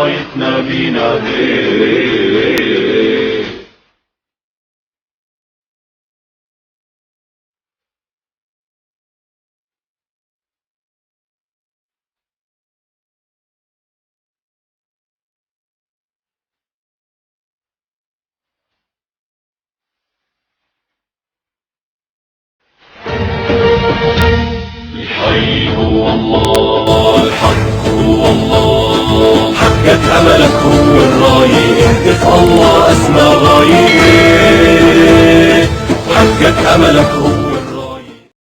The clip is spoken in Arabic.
رايتنا بينادي. الحي هو الله، الحق هو الله، حقق أملك هو الراية، اهتف الله أسمى غاية، حقق أملك هو